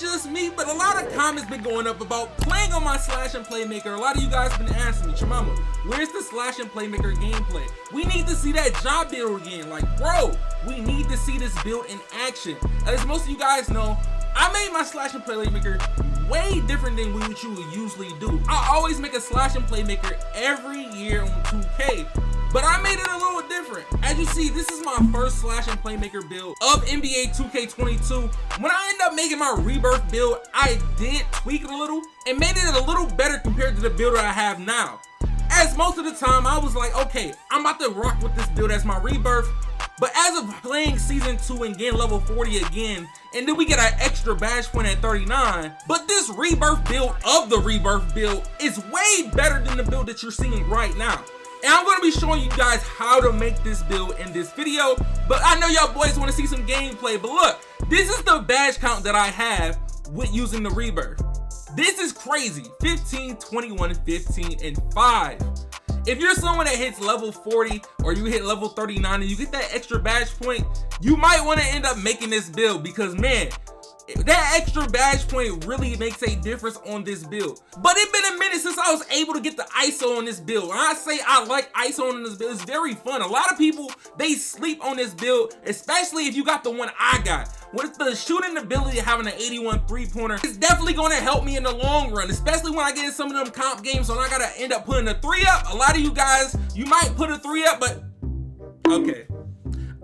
it's just me, but a lot of comments been going up about playing on my Slash and Playmaker. A lot of you guys been asking me, ChaMoma, where's the Slash and Playmaker gameplay? We need to see that job build again. Like, bro, we need to see this build in action. As most of you guys know, I made my Slash and Playmaker way different than what you would usually do. I always make a Slash and Playmaker every year on 2K. But I made it a little different. As you see, this is my first Slash and Playmaker build of NBA 2K22. When I ended up making my Rebirth build, I did tweak it a little and made it a little better compared to the build that I have now. As most of the time, I was like, okay, I'm about to rock with this build as my Rebirth. But as of playing Season 2 and getting level 40 again, and then we get an extra badge point at 39, but this Rebirth build of the Rebirth build is way better than the build that you're seeing right now. And I'm gonna be showing you guys how to make this build in this video, but I know y'all boys wanna see some gameplay. But look, this is the badge count that I have with using the Rebirth. This is crazy, 15, 21, 15, and 5. If you're someone that hits level 40 or you hit level 39 and you get that extra badge point, you might wanna end up making this build because man, that extra badge point really makes a difference on this build. But it's been a minute since I was able to get the ISO on this build. When I say I like ISO on this build, it's very fun. A lot of people, they sleep on this build, especially if you got the one I got. With the shooting ability of having an 81 three-pointer, it's definitely gonna help me in the long run, especially when I get in some of them comp games when I gotta end up putting a 3-up. A lot of you guys, you might put a 3-up, but okay,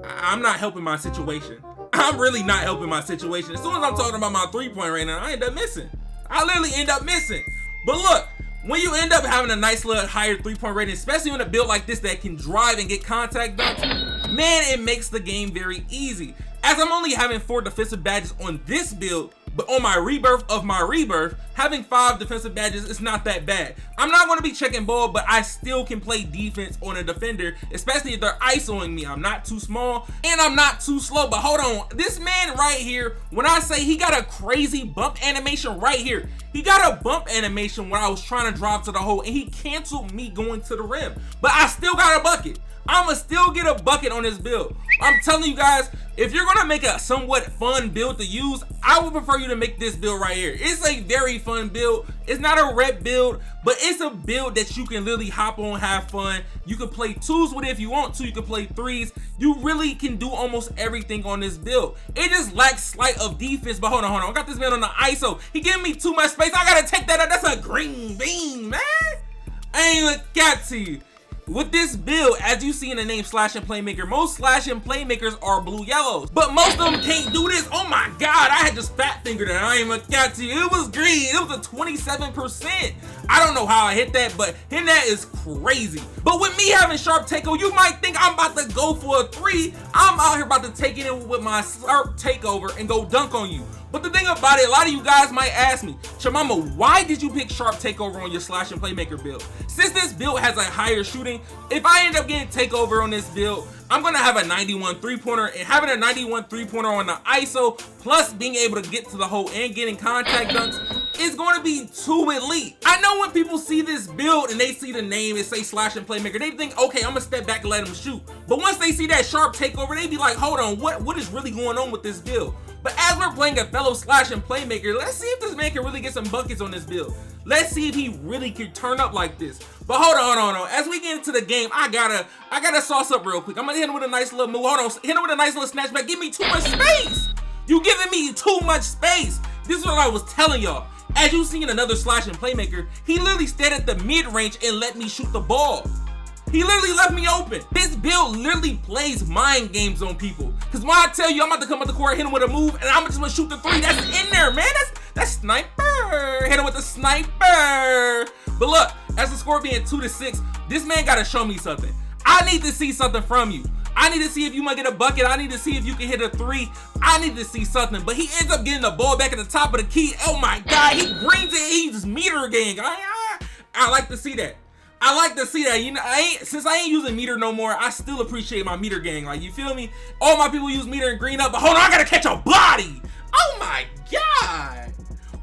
I'm not helping my situation. I'm really not helping my situation. As soon as I'm talking about my 3-point right now, I end up missing. I literally end up missing. But look, when you end up having a nice little higher 3-point rating, especially on a build like this that can drive and get contact dunks, man, it makes the game very easy. As I'm only having 4 defensive badges on this build, but on my Rebirth of my Rebirth, having 5 defensive badges is not that bad. I'm not going to be checking ball, but I still can play defense on a defender, especially if they're isoing me. I'm not too small and I'm not too slow. But hold on, this man right here, when I say he got a crazy bump animation right here, he got a bump animation when I was trying to drive to the hole and he canceled me going to the rim. But I still got a bucket. I'ma still get a bucket on this build. I'm telling you guys, if you're gonna make a somewhat fun build to use, I would prefer you to make this build right here. It's a very fun build. It's not a rep build, but it's a build that you can literally hop on, have fun. You can play 2s with it if you want to. You can play 3s. You really can do almost everything on this build. It just lacks slight of defense, but hold on. I got this man on the ISO. He giving me too much space. I gotta take that out. That's a green bean, man. I ain't even got to you. With this build, as you see in the name Slash and Playmaker, most Slash and Playmakers are blue yellows, but most of them can't do this. Oh my god, I had just fat fingered it. I ain't even got to you. It was green. It was a 27%. I don't know how I hit that, but hitting that is crazy. But with me having sharp takeover, you might think I'm about to go for a 3. I'm out here about to take it in with my sharp takeover and go dunk on you. But the thing about it, a lot of you guys might ask me, ChaMoma, why did you pick sharp takeover on your Slash and Playmaker build? Since this build has a higher shooting, if I end up getting takeover on this build, I'm gonna have a 91 three-pointer, and having a 91 three-pointer on the ISO, plus being able to get to the hole and getting contact dunks, is gonna be too elite. I know when people see this build and they see the name, it say Slash and Playmaker, they think, okay, I'm gonna step back and let him shoot. But once they see that sharp takeover, they be like, hold on, what is really going on with this build? But as we're playing a fellow Slash and Playmaker, let's see if this man can really get some buckets on this build. Let's see if he really can turn up like this. But hold on. As we get into the game, I gotta sauce up real quick. I'm gonna hit him with a nice little move. Hold on, hit him with a nice little snatchback. Give me too much space. You giving me too much space. This is what I was telling y'all. As you see in another Slash and Playmaker, he literally stayed at the mid-range and let me shoot the ball. He literally left me open. This build literally plays mind games on people. Cause when I tell you I'm about to come up the court, hit him with a move, and I'm just gonna shoot the 3, that's in there, man. That's sniper. Hit him with the sniper. But look, as the score being 2-6, this man gotta show me something. I need to see something from you. I need to see if you might get a bucket. I need to see if you can hit a 3. I need to see something. But he ends up getting the ball back at the top of the key. Oh my god, he brings it. He's meter gang. I like to see that. I like to see that. You know, since I ain't using meter no more, I still appreciate my meter gang. Like, you feel me? All my people use meter and green up, but hold on, I gotta catch a body. Oh my god.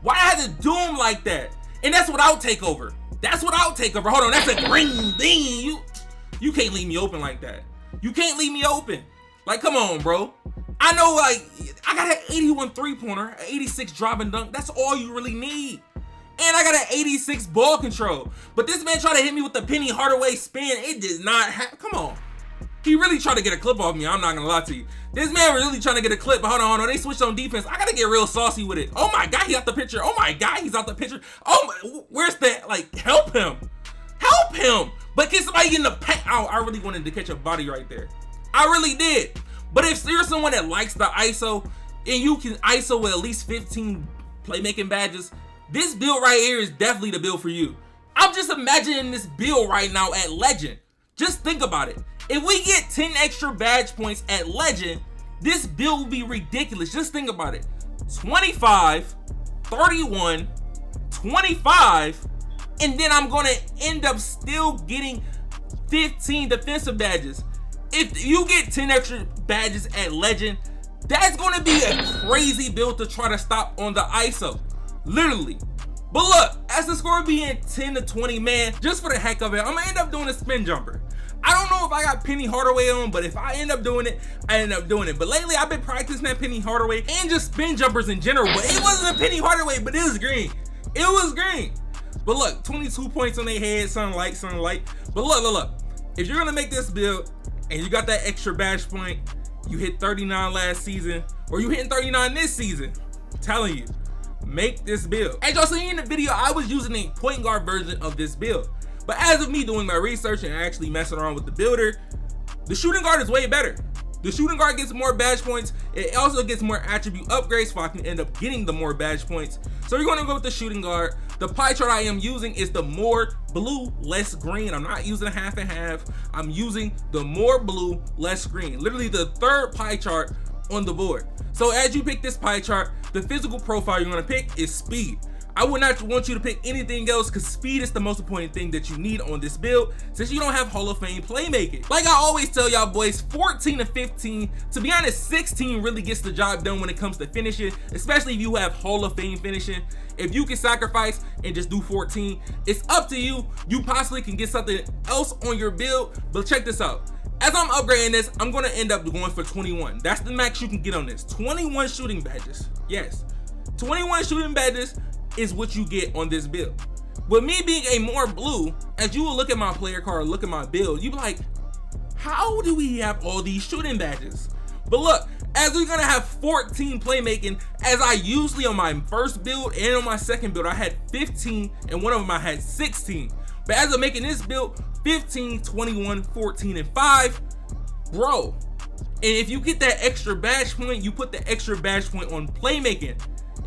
Why I had to do him like that? And that's without takeover. That's without takeover. Hold on, that's a green bean. You can't leave me open like that. You can't leave me open. Like, come on, bro. I know, like, I got an 81 three-pointer, an 86 drop and dunk. That's all you really need. And I got an 86 ball control. But this man tried to hit me with the Penny Hardaway spin. It did not happen. Come on. He really tried to get a clip off me. I'm not gonna lie to you. This man really trying to get a clip. But hold on. They switched on defense. I gotta get real saucy with it. Oh my God, he out the picture. Oh my God, he's out the picture. Oh my, where's that? Like, help him. Help him. But get somebody in the paint. Oh, I really wanted to catch a body right there. I really did. But if you're someone that likes the ISO and you can ISO with at least 15 playmaking badges, this build right here is definitely the build for you. I'm just imagining this build right now at Legend. Just think about it. If we get 10 extra badge points at Legend, this build will be ridiculous. Just think about it. 25, 31, 25, and then I'm gonna end up still getting 15 defensive badges. If you get 10 extra badges at Legend, that's gonna be a crazy build to try to stop on the ISO. Literally. But look, as the score being 10 to 20, man, just for the heck of it, I'm gonna end up doing a spin jumper. I don't know if I got Penny Hardaway on, but if I end up doing it, I end up doing it. But lately, I've been practicing that Penny Hardaway and just spin jumpers in general. But it wasn't a Penny Hardaway, but it was green. It was green. But look, 22 points on their head, sunlight. But look. If you're gonna make this build and you got that extra badge point, you hit 39 last season, or you hitting 39 this season, I'm telling you, make this build. As y'all seen in the video, I was using a point guard version of this build. But as of me doing my research and actually messing around with the builder, the shooting guard is way better. The shooting guard gets more badge points. It also gets more attribute upgrades, so I can end up getting the more badge points. So you're gonna go with the shooting guard. The pie chart I am using is the more blue, less green. I'm not using a half and half. I'm using the more blue, less green. Literally the third pie chart on the board. So as you pick this pie chart, the physical profile you're gonna pick is speed. I would not want you to pick anything else because speed is the most important thing that you need on this build since you don't have Hall of Fame playmaking. Like I always tell y'all boys, 14 to 15, to be honest, 16 really gets the job done when it comes to finishing, especially if you have Hall of Fame finishing. If you can sacrifice and just do 14, it's up to you. You possibly can get something else on your build, but check this out. As I'm upgrading this, I'm gonna end up going for 21. That's the max you can get on this. 21 shooting badges. Yes, 21 shooting badges is what you get on this build. With me being a more blue, as you will look at my player card, look at my build, you be like, how do we have all these shooting badges? But look, as we're gonna have 14 playmaking, as I usually on my first build and on my second build, I had 15 and one of them I had 16. But as I'm making this build, 15, 21, 14, and 5, bro. And if you get that extra badge point, you put the extra badge point on playmaking.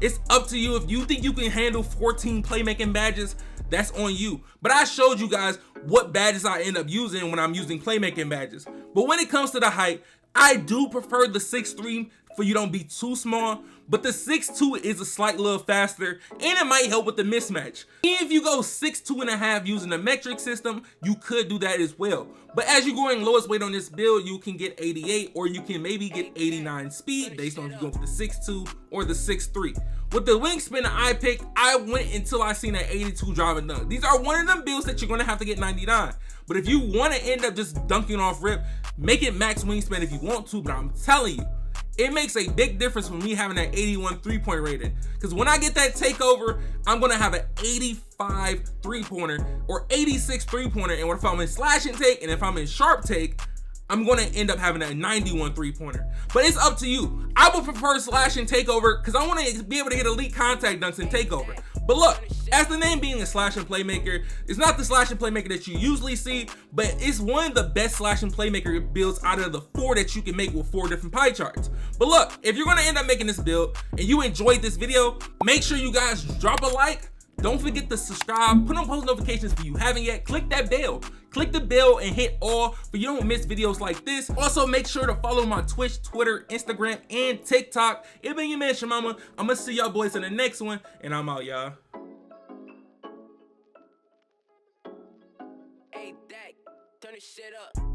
It's up to you. If you think you can handle 14 playmaking badges, that's on you. But I showed you guys what badges I end up using when I'm using playmaking badges. But when it comes to the height, I do prefer the 6'3" for you don't be too small, but the 6'2" is a slight little faster and it might help with the mismatch. If you go 6'2.5" using the metric system, you could do that as well. But as you're going lowest weight on this build, you can get 88 or you can maybe get 89 speed based on if you go with the 6'2" or the 6'3". With the wingspan I picked, I went until I seen an 82 driving dunk. These are one of them builds that you're gonna have to get 99. But if you wanna end up just dunking off rip, make it max wingspan if you want to, but I'm telling you, it makes a big difference for me having that 81 three-point rating. Because when I get that takeover, I'm gonna have an 85 three-pointer or 86 three-pointer. And if I'm in slash and take and if I'm in sharp take, I'm gonna end up having a 91 three-pointer. But it's up to you. I would prefer slash and takeover because I want to be able to get elite contact dunks in takeover. But look, as the name being a slash and playmaker, it's not the slash and playmaker that you usually see, but it's one of the best slash and playmaker builds out of the 4 that you can make with 4 different pie charts. But look, if you're gonna end up making this build and you enjoyed this video, make sure you guys drop a like. Don't forget to subscribe, put on post notifications if you haven't yet, click that bell. Click the bell and hit all so you don't miss videos like this. Also, make sure to follow my Twitch, Twitter, Instagram, and TikTok. It's been your man, ChaMoma. I'm gonna see y'all boys in the next one, and I'm out, y'all. Hey, Dak, turn this shit up.